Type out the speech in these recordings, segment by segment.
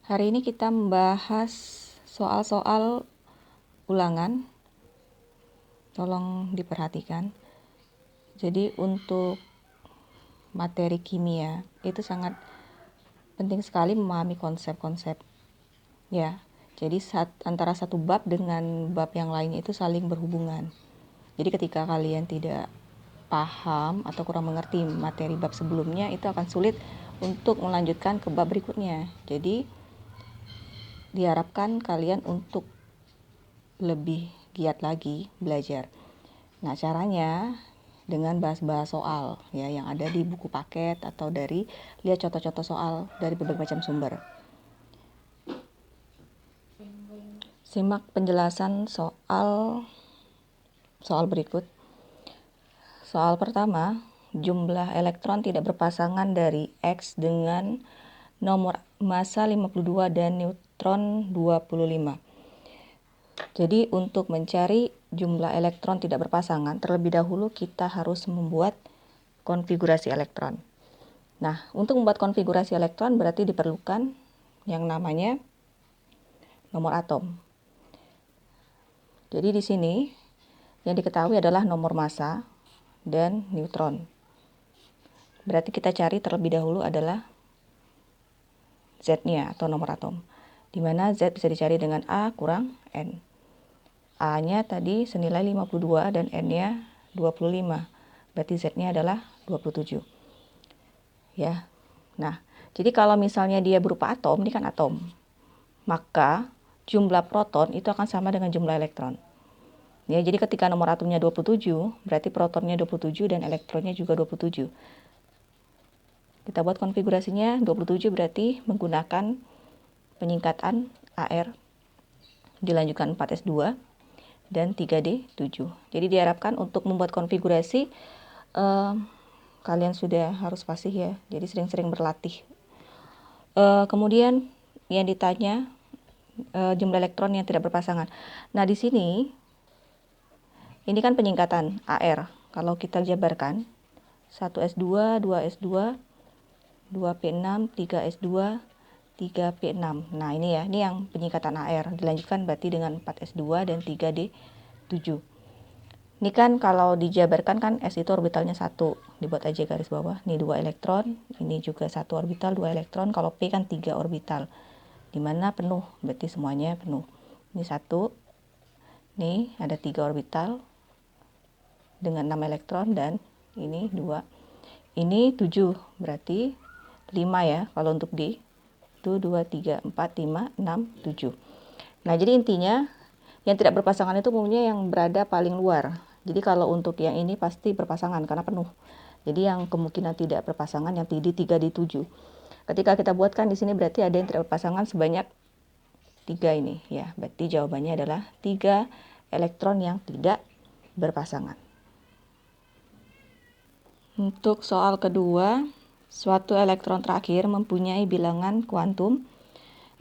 Hari ini kita membahas soal-soal ulangan. Tolong diperhatikan. Jadi untuk materi kimia itu sangat penting sekali memahami konsep-konsep. Ya, jadi antara satu bab dengan bab yang lainnya itu saling berhubungan. Jadi ketika kalian tidak paham atau kurang mengerti materi bab sebelumnya, itu akan sulit untuk melanjutkan ke bab berikutnya. Jadi diharapkan kalian untuk lebih giat lagi belajar. Nah, caranya dengan bahas-bahas soal ya yang ada di buku paket atau dari lihat contoh-contoh soal dari berbagai macam sumber. Simak penjelasan soal berikut. Soal pertama, jumlah elektron tidak berpasangan dari X dengan nomor massa 52 dan neutron 25. Jadi untuk mencari jumlah elektron tidak berpasangan, terlebih dahulu kita harus membuat konfigurasi elektron. Nah, untuk membuat konfigurasi elektron berarti diperlukan yang namanya nomor atom. Jadi di sini yang diketahui adalah nomor massa dan neutron. Berarti kita cari terlebih dahulu adalah Z-nya atau nomor atom. Di mana Z bisa dicari dengan A kurang N. A-nya tadi senilai 52 dan N-nya 25. Berarti Z-nya adalah 27. Ya. Nah, jadi kalau misalnya dia berupa atom, ini kan atom. Maka jumlah proton itu akan sama dengan jumlah elektron. Ya, jadi ketika nomor atomnya 27, berarti protonnya 27 dan elektronnya juga 27. Kita buat konfigurasinya 27 berarti menggunakan penyingkatan AR dilanjutkan 4s2 dan 3d7. Jadi diharapkan untuk membuat konfigurasi kalian sudah harus fasih ya. Jadi sering-sering berlatih. Kemudian yang ditanya jumlah elektron yang tidak berpasangan. Nah, di sini ini kan penyingkatan AR. Kalau kita jabarkan 1s2, 2s2, 2p6, 3s2, 3p6. Nah, ini ya, ini yang penyingkatan AR. Dilanjutkan berarti dengan 4s2 dan 3d7. Ini kan kalau dijabarkan kan S itu orbitalnya 1. Dibuat aja garis bawah. Ini 2 elektron, ini juga 1 orbital, 2 elektron. Kalau P kan 3 orbital. Dimana penuh, berarti semuanya penuh. Ini 1. Nih ada 3 orbital dengan 6 elektron dan ini 2. Ini 7, berarti 5 ya kalau untuk D. Itu 2, 3, 4, 5, 6, 7. Nah, jadi intinya yang tidak berpasangan itu umumnya yang berada paling luar. Jadi kalau untuk yang ini pasti berpasangan karena penuh. Jadi yang kemungkinan tidak berpasangan yang di 3 di 7. Ketika kita buatkan di sini berarti ada yang tidak berpasangan sebanyak 3 ini ya. Berarti jawabannya adalah 3 elektron yang tidak berpasangan. Untuk soal kedua, suatu elektron terakhir mempunyai bilangan kuantum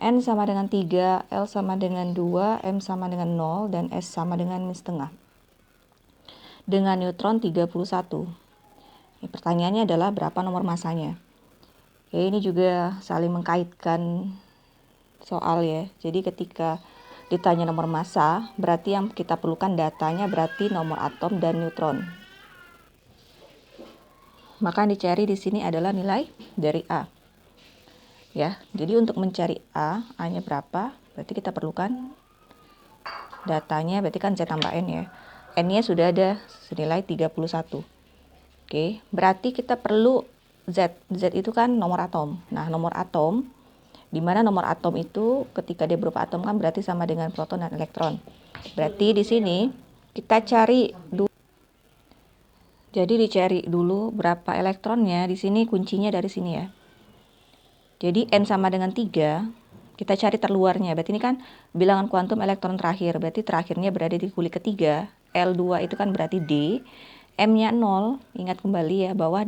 N sama dengan 3, L sama dengan 2, M sama dengan 0, dan S sama dengan min setengah. Dengan neutron 31. Pertanyaannya adalah berapa nomor massanya? Ya, ini juga saling mengkaitkan soal ya. Jadi ketika ditanya nomor massa, berarti yang kita perlukan datanya berarti nomor atom dan neutron. Maka yang dicari di sini adalah nilai dari A. Ya, jadi untuk mencari A-nya berapa? Berarti kita perlukan datanya, berarti kan Z tambah N ya. N-nya sudah ada senilai 31. Oke, berarti kita perlu Z. Z itu kan nomor atom. Nah, nomor atom, di mana nomor atom itu ketika dia berupa atom kan berarti sama dengan proton dan elektron. Berarti di sini kita cari dulu. Jadi dicari dulu berapa elektronnya. Di sini kuncinya dari sini ya. Jadi N sama dengan 3, kita cari terluarnya. Berarti ini kan bilangan kuantum elektron terakhir. Berarti terakhirnya berada di kulit ketiga. L2 itu kan berarti D. M-nya 0. Ingat kembali ya bahwa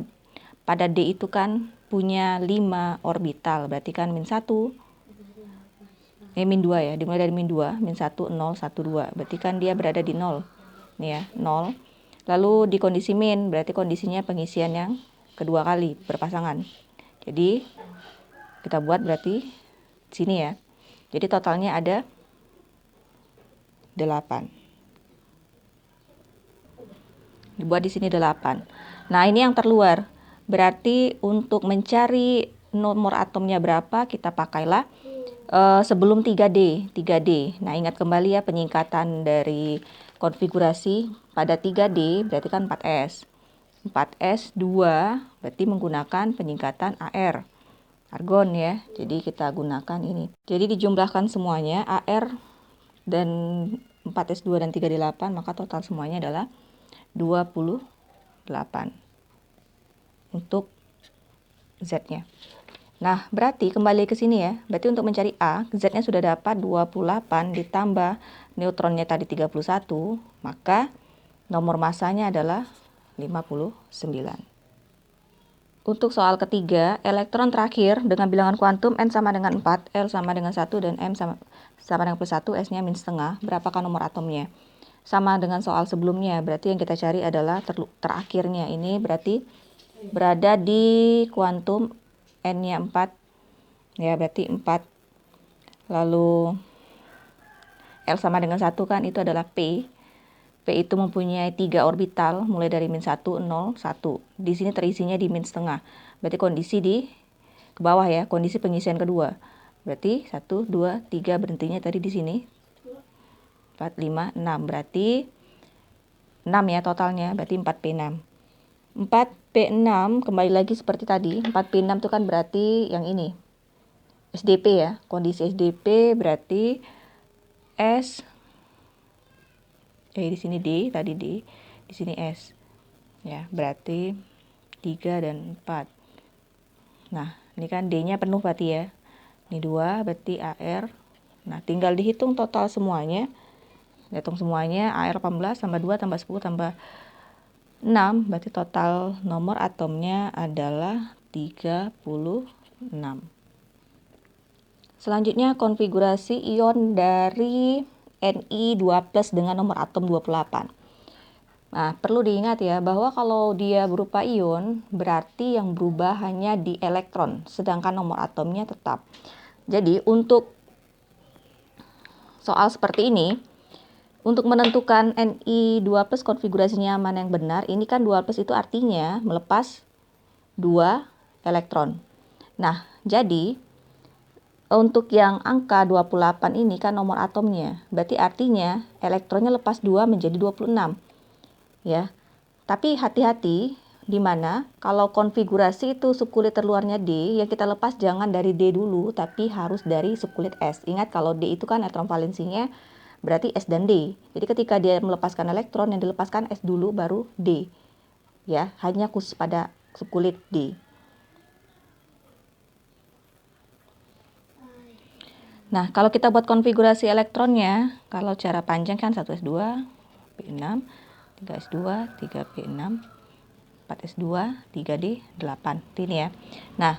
pada D itu kan punya 5 orbital. Berarti kan min 1. Min 2 ya. Dimulai dari min 2. Min 1, 0, 1, 2. Berarti kan dia berada di 0. Nih ya, 0. Lalu di kondisi min, berarti kondisinya pengisian yang kedua kali berpasangan. Jadi kita buat berarti sini ya. Jadi totalnya ada 8. Dibuat di sini 8. Nah, ini yang terluar. Berarti untuk mencari nomor atomnya berapa, kita pakailah sebelum 3D. Nah, ingat kembali ya penyingkatan dari konfigurasi pada 3D berarti kan 4S. 4S 2 berarti menggunakan penyingkatan AR. Argon ya. Jadi kita gunakan ini. Jadi dijumlahkan semuanya AR dan 4S2 dan 3D8, maka total semuanya adalah 28 untuk Z-nya. Nah, berarti kembali ke sini ya. Berarti untuk mencari A, Z-nya sudah dapat 28 ditambah neutronnya tadi 31, maka nomor massanya adalah 59. Untuk soal ketiga, elektron terakhir dengan bilangan kuantum N sama dengan 4, L sama dengan 1, dan M sama dengan plus 1, S-nya min setengah. Berapakah nomor atomnya? Sama dengan soal sebelumnya, berarti yang kita cari adalah terakhirnya. Ini berarti berada di kuantum N-nya 4, ya berarti 4. Lalu L sama dengan 1 kan itu adalah P. P itu mempunyai 3 orbital, mulai dari min 1, 0, 1. Di sini terisinya di min setengah. Berarti kondisi di ke bawah ya, kondisi pengisian kedua. Berarti 1, 2, 3, berhentinya tadi di sini. 4, 5, 6. Berarti 6 ya totalnya, berarti 4P6. 4P6 kembali lagi seperti tadi. 4P6 itu kan berarti yang ini. SDP ya, kondisi SDP berarti S di sini D, tadi D, di sini S. Ya, berarti 3 dan 4. Nah, ini kan D-nya penuh berarti ya. Ini 2 berarti AR. Nah, tinggal dihitung total semuanya. Hitung semuanya AR 18 tambah 2 tambah 10 tambah 6, berarti total nomor atomnya adalah 36. Selanjutnya konfigurasi ion dari Ni2+ dengan nomor atom 28. Nah, perlu diingat ya bahwa kalau dia berupa ion, berarti yang berubah hanya di elektron, sedangkan nomor atomnya tetap. Jadi, untuk soal seperti ini, untuk menentukan Ni2+ konfigurasinya mana yang benar, ini kan 2+ itu artinya melepas 2 elektron. Nah, jadi untuk yang angka 28 ini kan nomor atomnya. Berarti artinya elektronnya lepas 2 menjadi 26. Ya. Tapi hati-hati di mana kalau konfigurasi itu subkulit terluarnya D, yang kita lepas jangan dari D dulu, tapi harus dari subkulit S. Ingat kalau D itu kan elektron valensinya berarti S dan D. Jadi ketika dia melepaskan elektron, yang dilepaskan S dulu baru D. Ya, hanya khusus pada subkulit D. Nah, kalau kita buat konfigurasi elektronnya, kalau cara panjang kan 1s2, P6, 3s2, 3p6, 4s2, 3d8. Ini ya. Nah,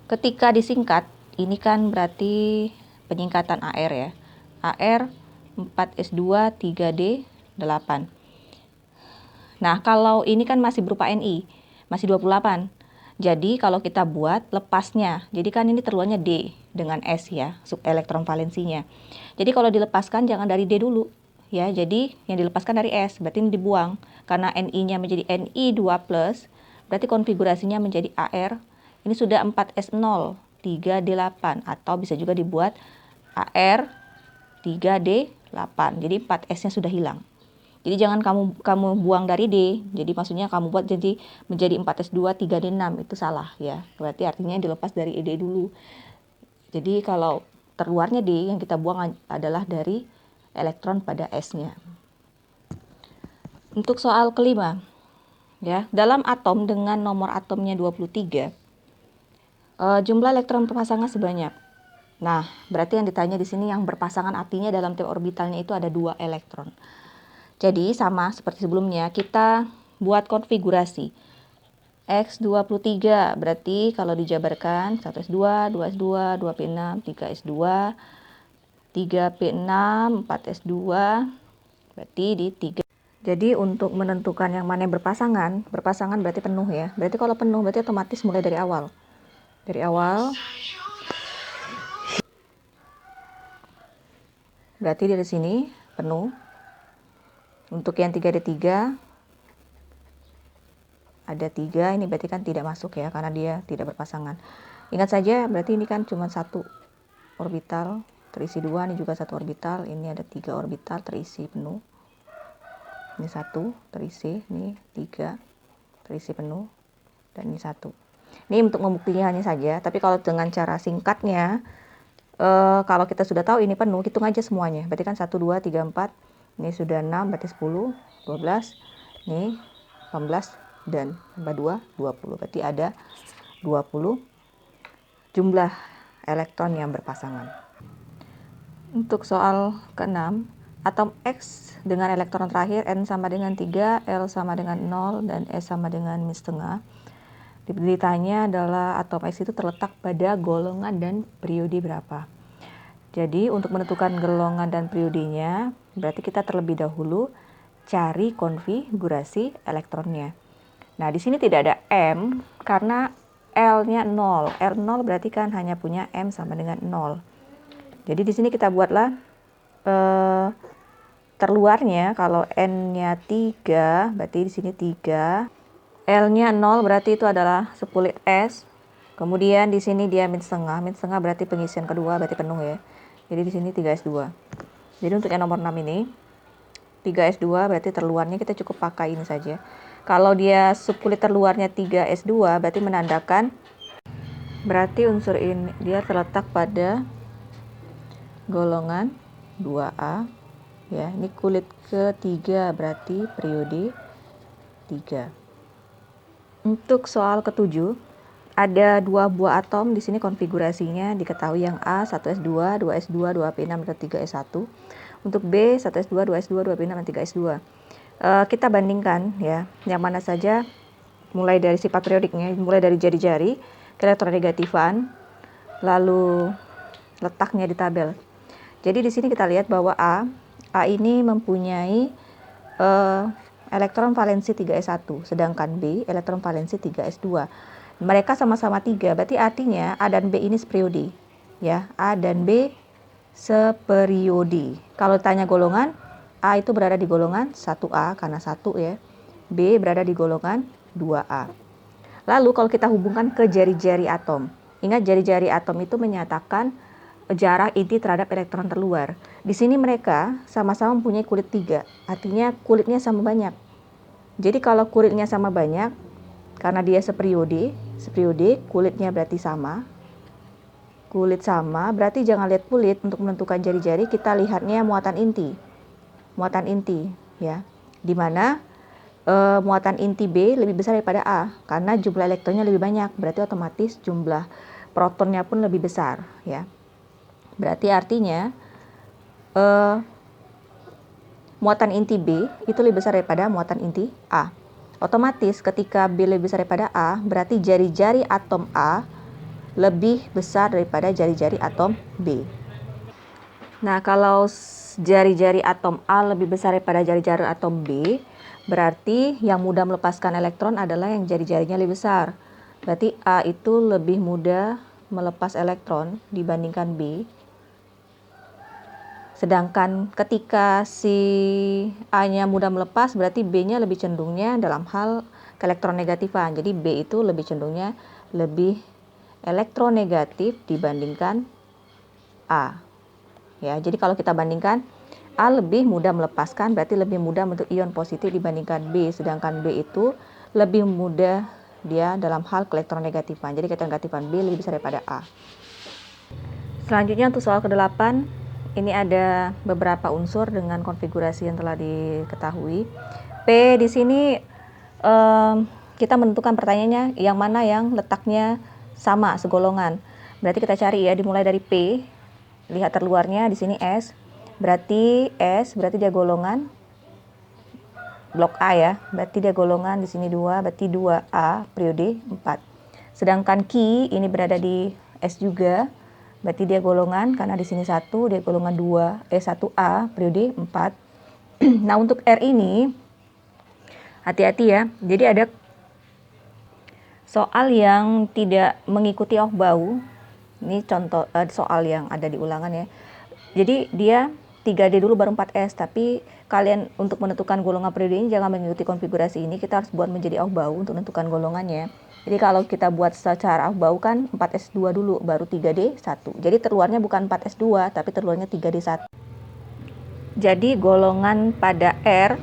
ketika disingkat, ini kan berarti penyingkatan AR ya. AR 4s2, 3d8. Nah, kalau ini kan masih berupa Ni, masih 28. Jadi kalau kita buat lepasnya, jadi kan ini terluarnya D dengan S ya, sub elektron valensinya. Jadi kalau dilepaskan jangan dari D dulu ya, jadi yang dilepaskan dari S, berarti ini dibuang. Karena Ni-nya menjadi Ni2+, berarti konfigurasinya menjadi AR, ini sudah 4S0, 3D8, atau bisa juga dibuat AR 3D8, jadi 4S-nya sudah hilang. Jadi jangan kamu buang dari D. Jadi maksudnya kamu buat jadi menjadi 4S2 3D6, itu salah ya. Berarti artinya dilepas dari D dulu. Jadi kalau terluarnya D, yang kita buang adalah dari elektron pada S-nya. Untuk soal kelima, ya, dalam atom dengan nomor atomnya 23, jumlah elektron berpasangan sebanyak. Nah, berarti yang ditanya di sini yang berpasangan artinya dalam tiap orbitalnya itu ada 2 elektron. Jadi sama seperti sebelumnya, kita buat konfigurasi. X23 berarti kalau dijabarkan 1S2, 2S2, 2P6, 3S2, 3P6, 4S2, berarti di 3. Jadi untuk menentukan yang mana yang berpasangan berarti penuh ya. Berarti kalau penuh berarti otomatis mulai dari awal. Dari awal berarti dari sini penuh. Untuk yang 3D3 ada 3, ini berarti kan tidak masuk ya, karena dia tidak berpasangan. Ingat saja, berarti ini kan cuma satu orbital terisi 2, ini juga satu orbital, ini ada 3 orbital terisi penuh. Ini 1 terisi, ini 3 terisi penuh, dan ini 1. Ini untuk membuktikannya saja, tapi kalau dengan cara singkatnya, kalau kita sudah tahu ini penuh, hitung aja semuanya. Berarti kan 1, 2, 3, 4, ini sudah 6, berarti 10, 12, ini 18, dan tambah 2, 20. Berarti ada 20 jumlah elektron yang berpasangan. Untuk soal ke-6, atom X dengan elektron terakhir N sama dengan 3, L sama dengan 0, dan S sama dengan min setengah. Ditanya adalah atom X itu terletak pada golongan dan periode berapa. Jadi untuk menentukan golongan dan periodenya, berarti kita terlebih dahulu cari konfigurasi elektronnya. Nah, di sini tidak ada M karena L-nya 0. L0 berarti kan hanya punya M sama dengan 0. Jadi di sini kita buatlah terluarnya. Kalau N-nya 3, berarti di sini 3. L-nya 0 berarti itu adalah sepulit S. Kemudian di sini dia min setengah. Min setengah berarti pengisian kedua, berarti penuh ya. Jadi di sini 3S2. Jadi untuk yang nomor 6 ini 3S2 berarti terluarnya kita cukup pakai ini saja. Kalau dia subkulit terluarnya 3S2 berarti menandakan berarti unsur ini dia terletak pada golongan 2A ya. Ini kulit ketiga berarti periode 3. Untuk soal ke-7 ada 2 buah atom di sini konfigurasinya diketahui yang A 1S2, 2S2, 2P6 dan 3S1. Untuk B 1S2, 2S2, 2P6 dan 3S2. Kita bandingkan ya, yang mana saja mulai dari sifat periodiknya, mulai dari jari-jari ke elektronegatifan, lalu letaknya di tabel. Jadi di sini kita lihat bahwa A ini mempunyai elektron valensi 3S1, sedangkan B elektron valensi 3S2. Mereka sama-sama 3, berarti artinya A dan B ini seperiode. Ya, A dan B seperiode. Kalau tanya golongan, A itu berada di golongan 1A karena 1 ya. B berada di golongan 2A. Lalu kalau kita hubungkan ke jari-jari atom. Ingat jari-jari atom itu menyatakan jarak inti terhadap elektron terluar. Di sini mereka sama-sama mempunyai kulit 3, artinya kulitnya sama banyak. Jadi kalau kulitnya sama banyak, karena dia seperiode, kulitnya berarti sama. Kulit sama, berarti jangan lihat kulit untuk menentukan jari-jari, kita lihatnya muatan inti. Muatan inti, ya. Di mana muatan inti B lebih besar daripada A, karena jumlah elektronnya lebih banyak, berarti otomatis jumlah protonnya pun lebih besar, ya. Berarti artinya muatan inti B itu lebih besar daripada muatan inti A. Otomatis ketika B lebih besar daripada A, berarti jari-jari atom A lebih besar daripada jari-jari atom B. Nah, kalau jari-jari atom A lebih besar daripada jari-jari atom B, berarti yang mudah melepaskan elektron adalah yang jari-jarinya lebih besar. Berarti A itu lebih mudah melepas elektron dibandingkan B. Sedangkan ketika si A-nya mudah melepas, berarti B-nya lebih cenderungnya dalam hal keelektronegatifan. Jadi B itu lebih cenderungnya lebih elektronegatif dibandingkan A. Ya, jadi kalau kita bandingkan, A lebih mudah melepaskan, berarti lebih mudah membentuk ion positif dibandingkan B. Sedangkan B itu lebih mudah dia dalam hal keelektronegatifan. Jadi keelektronegatifan B lebih besar daripada A. Selanjutnya untuk soal ke-8. Ini ada beberapa unsur dengan konfigurasi yang telah diketahui. P di sini kita menentukan pertanyaannya yang mana yang letaknya sama segolongan. Berarti kita cari ya, dimulai dari P. Lihat terluarnya di sini S. Berarti S berarti dia golongan blok A ya. Berarti dia golongan di sini 2, berarti 2A periode 4. Sedangkan Q ini berada di S juga. Berarti dia golongan, karena di sini 1, dia golongan 1A, periode 4. Nah, untuk R ini, hati-hati ya. Jadi ada soal yang tidak mengikuti Aufbau. Ini contoh soal yang ada di ulangan ya. Jadi dia 3D dulu baru 4S, tapi kalian untuk menentukan golongan periode ini jangan mengikuti konfigurasi ini, kita harus buat menjadi aufbau untuk menentukan golongannya. Jadi kalau kita buat secara aufbau kan 4S2 dulu, baru 3D1. Jadi terluarnya bukan 4S2, tapi terluarnya 3D1. Jadi golongan pada R,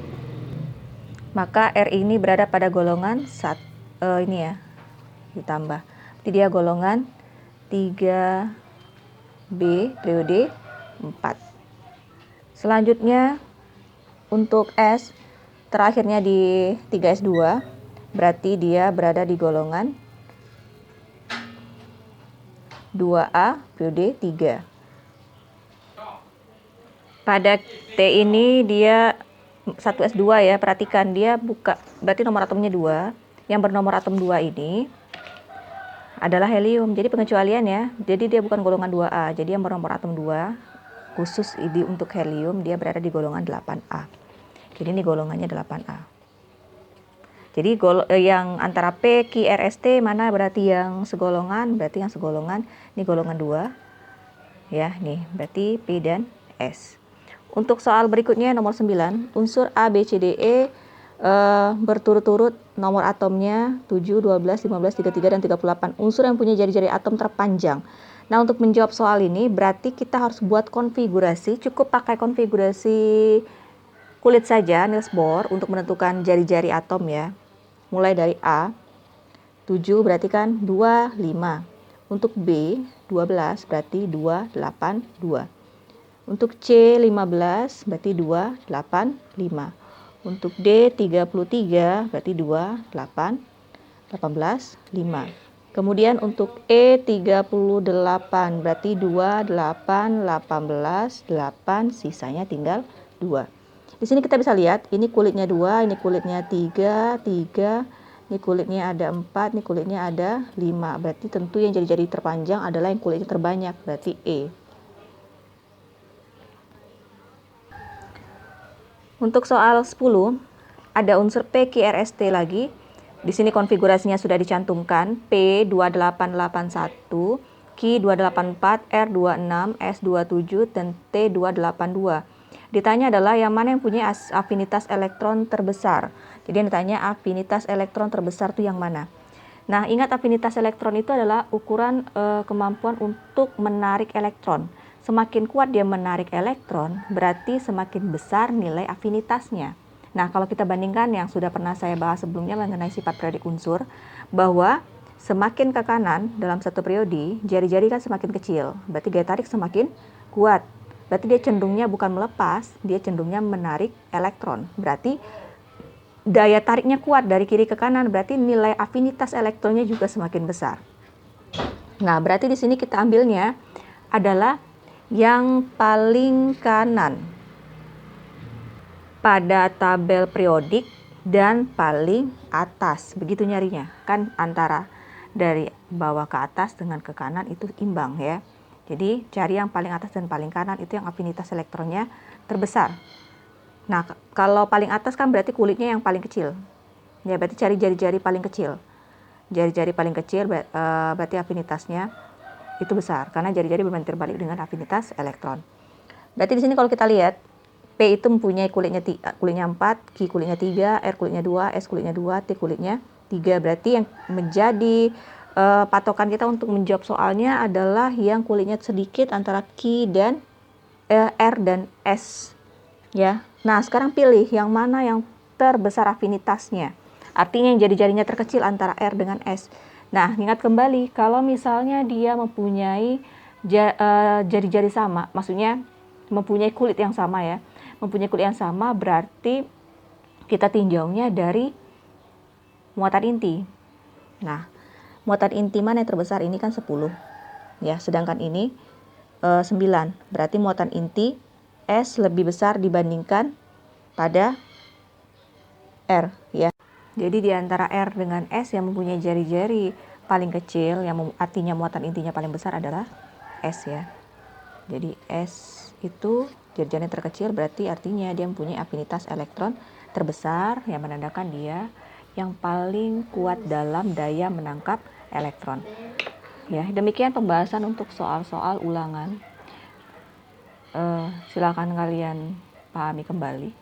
maka R ini berada pada golongan ini ya, ditambah. Jadi dia golongan 3B periode 4. Selanjutnya untuk S, terakhirnya di 3S2, berarti dia berada di golongan 2A periode 3. Pada T ini dia 1S2 ya, perhatikan dia buka, berarti nomor atomnya 2. Yang bernomor atom 2 ini adalah helium, jadi pengecualian ya. Jadi dia bukan golongan 2A, jadi yang bernomor atom 2 khusus ini untuk helium dia berada di golongan 8A. Jadi ini golongannya 8A. Jadi yang antara P, Q, R, S, T mana berarti yang segolongan? Berarti yang segolongan ini golongan 2. Ya, nih berarti P dan S. Untuk soal berikutnya nomor 9, unsur A, B, C, D, E berturut-turut nomor atomnya 7, 12, 15, 33 dan 38. Unsur yang punya jari-jari atom terpanjang. Nah, untuk menjawab soal ini berarti kita harus buat konfigurasi, cukup pakai konfigurasi kulit saja, Niels Bohr, untuk menentukan jari-jari atom ya. Mulai dari A, 7 berarti kan 2, 5. Untuk B, 12 berarti 2, 8, 2. Untuk C, 15 berarti 2, 8, 5. Untuk D, 33 berarti 2, 8, 18, 5. Kemudian untuk E 38 berarti 2, 8, 18, 8, sisanya tinggal 2. Di sini kita bisa lihat ini kulitnya 2, ini kulitnya 3, 3, ini kulitnya ada 4, ini kulitnya ada 5. Berarti tentu yang jari-jari terpanjang adalah yang kulitnya terbanyak, berarti E. Untuk soal 10, ada unsur P, Q, R, S, T lagi. Di sini konfigurasinya sudah dicantumkan, P2881, Q284, R26, S27, dan T282. Ditanya adalah yang mana yang punya afinitas elektron terbesar. Jadi yang ditanya afinitas elektron terbesar itu yang mana. Nah, ingat afinitas elektron itu adalah ukuran kemampuan untuk menarik elektron. Semakin kuat dia menarik elektron, berarti semakin besar nilai afinitasnya. Nah, kalau kita bandingkan yang sudah pernah saya bahas sebelumnya mengenai sifat periodik unsur, bahwa semakin ke kanan dalam satu periode, jari-jari kan semakin kecil, berarti gaya tarik semakin kuat. Berarti dia cenderungnya bukan melepas, dia cenderungnya menarik elektron. Berarti daya tariknya kuat dari kiri ke kanan, berarti nilai afinitas elektronnya juga semakin besar. Nah, berarti di sini kita ambilnya adalah yang paling kanan pada tabel periodik dan paling atas. Begitu nyarinya. Kan antara dari bawah ke atas dengan ke kanan itu imbang ya. Jadi cari yang paling atas dan paling kanan itu yang afinitas elektronnya terbesar. Nah, kalau paling atas kan berarti kulitnya yang paling kecil. Ya, berarti cari jari-jari paling kecil. Jari-jari paling kecil berarti afinitasnya itu besar karena jari-jari berbanding terbalik dengan afinitas elektron. Berarti di sini kalau kita lihat P itu mempunyai kulitnya 4, Q kulitnya 3, R kulitnya 2, S kulitnya 2, T kulitnya 3. Berarti yang menjadi patokan kita untuk menjawab soalnya adalah yang kulitnya sedikit antara Q dan R dan S. Ya. Nah, sekarang pilih yang mana yang terbesar afinitasnya. Artinya yang jari-jarinya terkecil antara R dengan S. Nah, ingat kembali kalau misalnya dia mempunyai jari-jari sama, maksudnya mempunyai kulit yang sama ya. Mempunyai kulit yang sama berarti kita tinjaunya dari muatan inti. Nah, muatan inti mana yang terbesar? Ini kan 10. Ya, sedangkan ini 9. Berarti muatan inti S lebih besar dibandingkan pada R ya. Jadi di antara R dengan S yang mempunyai jari-jari paling kecil yang artinya muatan intinya paling besar adalah S ya. Jadi S itu jari-jari terkecil berarti artinya dia mempunyai afinitas elektron terbesar yang menandakan dia yang paling kuat dalam daya menangkap elektron. Ya, demikian pembahasan untuk soal-soal ulangan. silakan kalian pahami kembali.